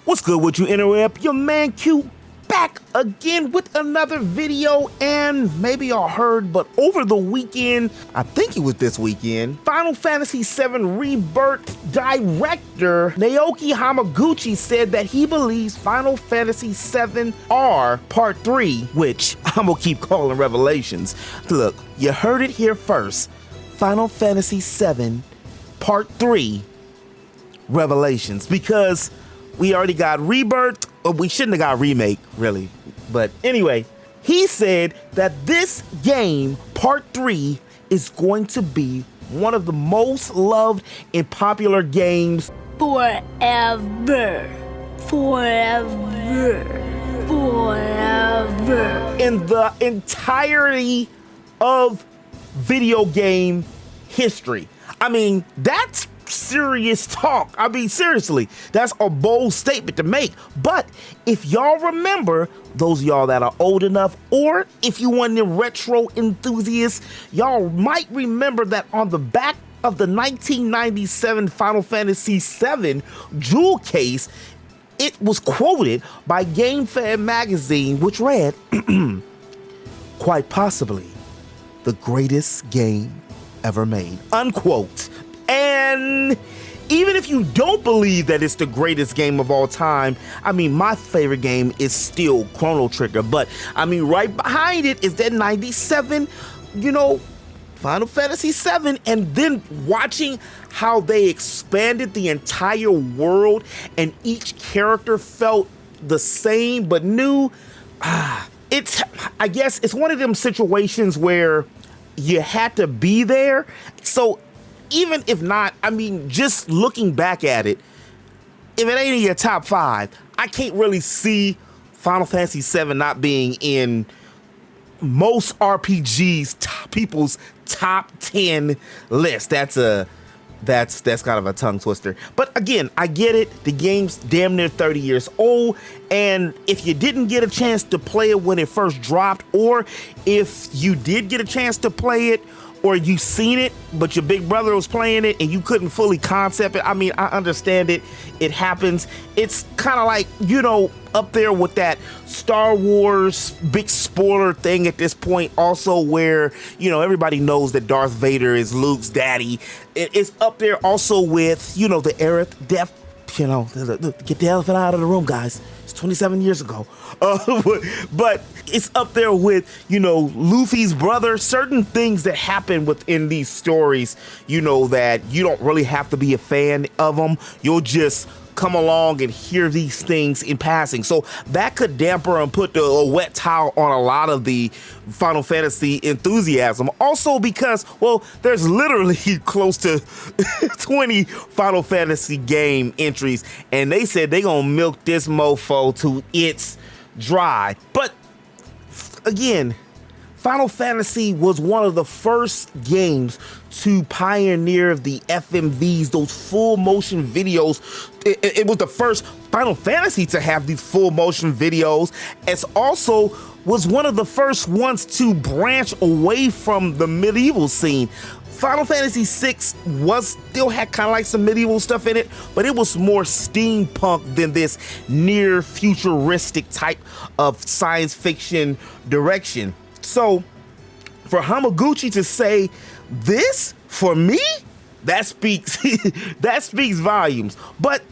What's good with you, interweb? Your man Q back again with another video, and maybe y'all heard, but over the weekend, I think it was this weekend, Final Fantasy VII Rebirth director Naoki Hamaguchi said that he believes Final Fantasy VII R Part 3, which I'm gonna keep calling Revelations. Look, you heard it here first. Final Fantasy VII Part 3 Revelations, because we already got Rebirth, or we shouldn't have got Remake, really. But anyway, he said that this game, Part 3, is going to be one of the most loved and popular games forever. Forever. Forever. In the entirety of video game history. I mean, that's serious talk. I mean, seriously, that's a bold statement to make. But if y'all remember, those of y'all that are old enough, or if you want the retro enthusiasts, y'all might remember that on the back of the 1997 Final Fantasy VII jewel case, it was quoted by GameFan magazine, which read, quite possibly the greatest game ever made, unquote. And even if you don't believe that it's the greatest game of all time, I mean, my favorite game is still Chrono Trigger, but I mean, right behind it is that 97, Final Fantasy VII, and then watching how they expanded the entire world and each character felt the same but new. I guess it's one of them situations where you had to be there. So even if not, I mean, just looking back at it, if it ain't in your top 5, I can't really see Final Fantasy VII not being in most RPGs people's top 10 list. That's kind of a tongue twister. But again, I get it. The game's damn near 30 years old, and if you didn't get a chance to play it when it first dropped, or if you did get a chance to play it, or you seen it, but your big brother was playing it and you couldn't fully concept it, I mean, I understand it. It happens. It's kind of like, up there with that Star Wars big spoiler thing at this point also, where, everybody knows that Darth Vader is Luke's daddy. It's up there also with, the Aerith death, get the elephant out of the room, guys. It's 27 years ago. But it's up there with, Luffy's brother, certain things that happen within these stories, that you don't really have to be a fan of them. You'll just come along and hear these things in passing. So that could damper and put a wet towel on a lot of the Final Fantasy enthusiasm. Also because, there's literally close to 20 Final Fantasy game entries, and they said they gonna milk this mofo to its dry. But again, Final Fantasy was one of the first games to pioneer the FMVs, those full motion videos. It was the first Final Fantasy to have these full motion videos. It's also was one of the first ones to branch away from the medieval scene. Final Fantasy VI still had kind of like some medieval stuff in it, but it was more steampunk than this near futuristic type of science fiction direction. So for Hamaguchi to say this, for me, that speaks volumes. But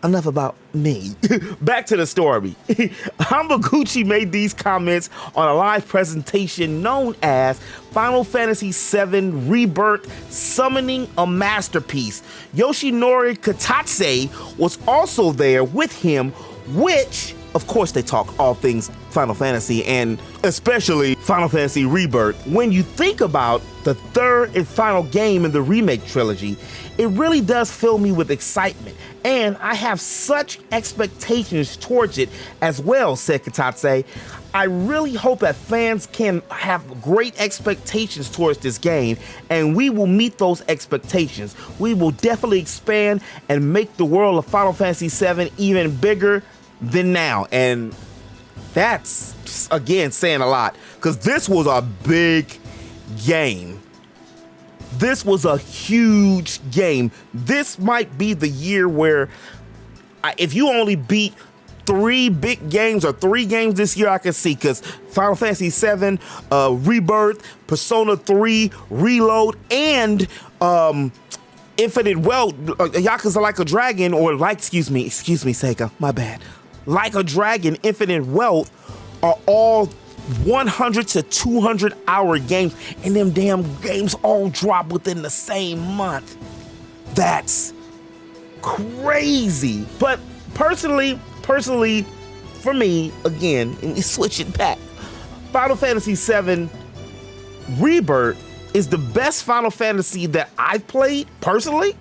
enough about me. Back to the story. Hamaguchi made these comments on a live presentation known as Final Fantasy VII Rebirth Summoning a Masterpiece. Yoshinori Kitase was also there with him, which, of course, they talk all things Final Fantasy, and especially Final Fantasy Rebirth. When you think about the third and final game in the remake trilogy, it really does fill me with excitement, and I have such expectations towards it as well, said Kitase. I really hope that fans can have great expectations towards this game, and we will meet those expectations. We will definitely expand and make the world of Final Fantasy VII even bigger than now. And that's, again, saying a lot, because this was a big game. This was a huge game. This might be the year where if you only beat 3 big games or 3 games this year, I can see, because Final Fantasy VII, Rebirth, Persona 3, Reload, and Infinite Wealth, Yakuza Like a Dragon, excuse me, Sega, my bad. Like a Dragon, Infinite Wealth are all 100 to 200 hour games, and them damn games all drop within the same month. That's crazy. But personally, for me, again, and switch it back, Final Fantasy VII Rebirth is the best Final Fantasy that I've played, personally,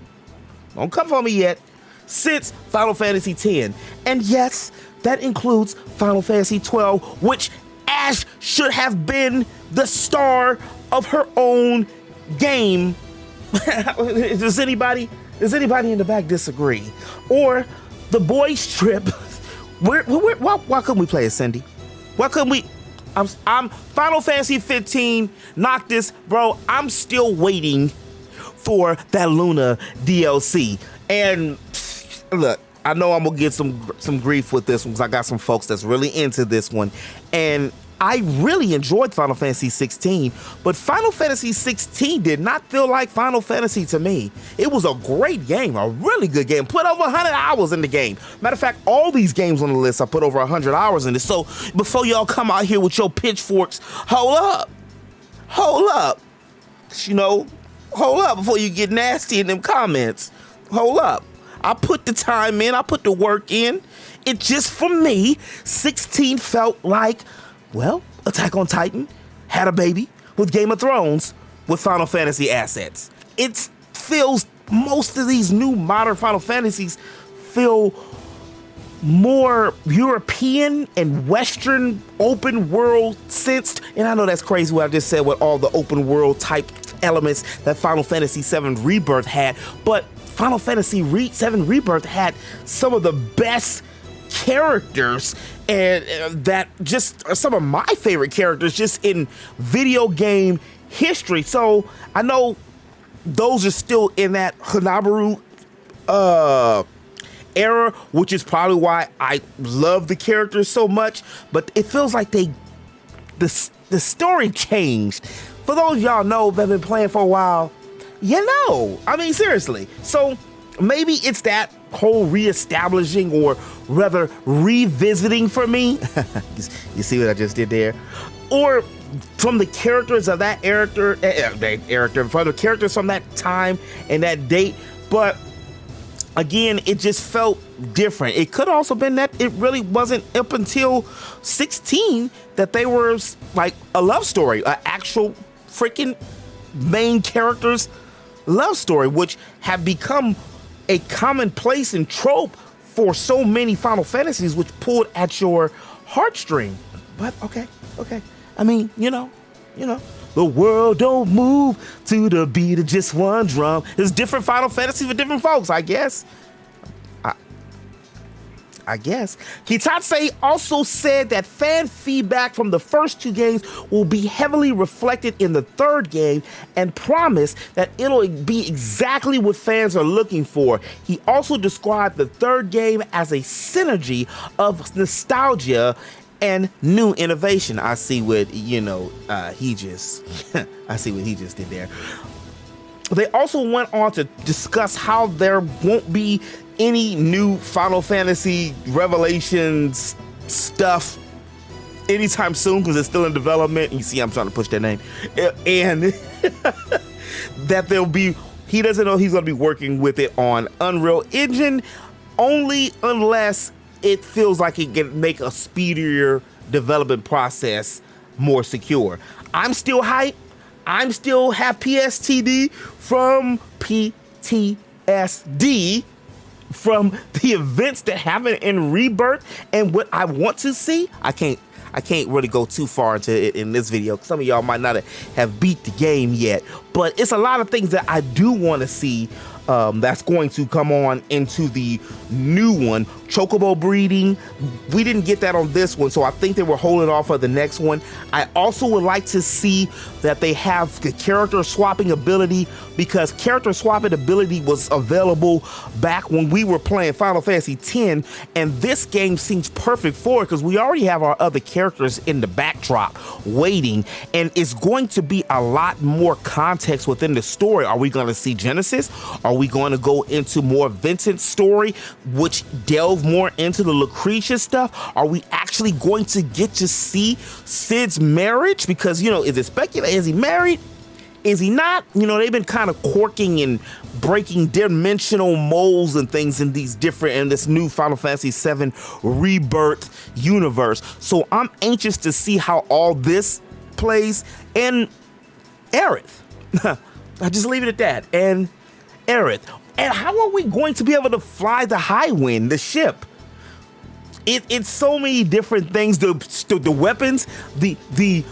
don't come for me yet, since Final Fantasy X. And yes, that includes Final Fantasy XII, which Ash should have been the star of her own game. Does anybody in the back disagree? Or the boys trip. Why couldn't we play it, Cindy? Why couldn't we? I'm Final Fantasy 15, Noctis, bro. I'm still waiting for that Luna DLC. And look, I know I'm gonna get some grief with this one because I got some folks that's really into this one. And I really enjoyed Final Fantasy 16, but Final Fantasy 16 did not feel like Final Fantasy to me. It was a great game, a really good game. Put over 100 hours in the game. Matter of fact, all these games on the list, I put over 100 hours in it. So before y'all come out here with your pitchforks, hold up. You know, hold up before you get nasty in them comments. Hold up. I put the time in, I put the work in. It just, for me, 16 felt like, well, Attack on Titan had a baby with Game of Thrones with Final Fantasy assets. It feels, most of these new modern Final Fantasies feel more European and Western open world sensed. And I know that's crazy what I just said with all the open world type elements that Final Fantasy VII Rebirth had, but Final Fantasy VII Rebirth had some of the best characters, and that just are some of my favorite characters just in video game history. So I know those are still in that Hanabaru era, which is probably why I love the characters so much, but it feels like the story changed. For those of y'all know that have been playing for a while, you know, I mean, seriously. So maybe it's that whole reestablishing, or rather revisiting for me. You see what I just did there? Or from the characters of that from the characters from that time and that date. But again, it just felt different. It could also been that it really wasn't up until 16 that they were like a love story, an actual freaking main characters love story, which have become a commonplace and trope for so many Final Fantasies, which pulled at your heartstring. But okay. I mean, you know, the world don't move to the beat of just one drum. There's different Final Fantasies for different folks, I guess. Kitase also said that fan feedback from the first 2 games will be heavily reflected in the 3rd game, and promised that it'll be exactly what fans are looking for. He also described the 3rd game as a synergy of nostalgia and new innovation. I see what, he just did there. They also went on to discuss how there won't be any new Final Fantasy Revelations stuff anytime soon because it's still in development. You see, I'm trying to push that name. And that he doesn't know he's going to be working with it on Unreal Engine only unless it feels like it can make a speedier development process more secure. I'm still hyped. I'm still have PSTD from PTSD from the events that happened in Rebirth, and what I want to see. I can't really go too far into it in this video. Some of y'all might not have beat the game yet, but it's a lot of things that I do want to see That's going to come on into the new one. Chocobo breeding, we didn't get that on this one, so I think they were holding off for the next one. I also would like to see that they have the character swapping ability, because character swapping ability was available back when we were playing Final Fantasy X, and this game seems perfect for it because we already have our other characters in the backdrop waiting, and it's going to be a lot more context within the story. Are we going to see Genesis? Are we going to go into more Vincent's story, which delve more into the Lucretia stuff? Are we actually going to get to see Cid's marriage? Because, you know, is it speculated? Is he married? Is he not? You know, they've been kind of quirking and breaking dimensional molds and things in this new Final Fantasy VII Rebirth universe. So I'm anxious to see how all this plays. And Aerith, I just leave it at that. And Aerith, and how are we going to be able to fly the Highwind, the ship? It's so many different things. The weapons, the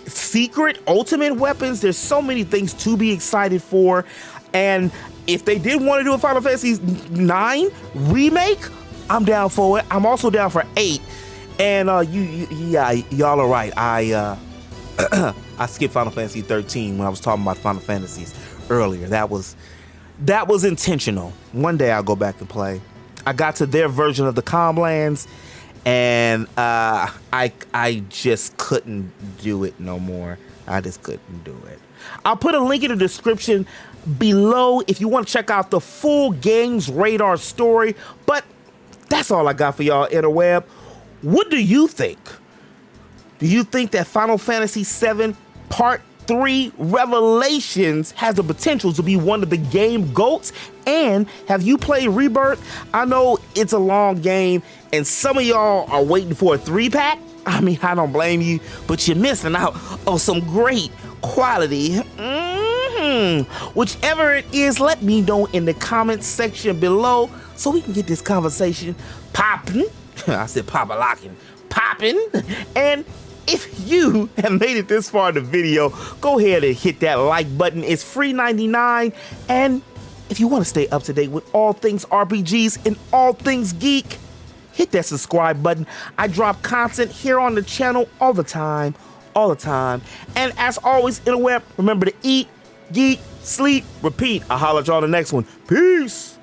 secret ultimate weapons. There's so many things to be excited for. And if they did want to do a Final Fantasy IX remake, I'm down for it. I'm also down for 8. And y'all are right. I skipped Final Fantasy 13 when I was talking about Final Fantasies earlier. That was intentional. One day I'll go back and play. I got to their version of the Comlands, and I just couldn't do it no more. I just couldn't do it. I'll put a link in the description below if you want to check out the full Games Radar story. But that's all I got for y'all, interweb. What do you think? Do you think that Final Fantasy VII Part 3 Revelations has the potential to be one of the game GOATs? And have you played Rebirth? I know it's a long game and some of y'all are waiting for a 3-pack. I mean, I don't blame you, but you're missing out on some great quality. Whichever it is, let me know in the comments section below so we can get this conversation popping. I said pop-a-locking, popping. And if you have made it this far in the video, go ahead and hit that like button. It's free 99. And if you want to stay up to date with all things RPGs and all things geek, hit that subscribe button. I drop content here on the channel all the time. And as always, interweb, remember to eat, geek, sleep, repeat. I'll holler at y'all on the next one. Peace.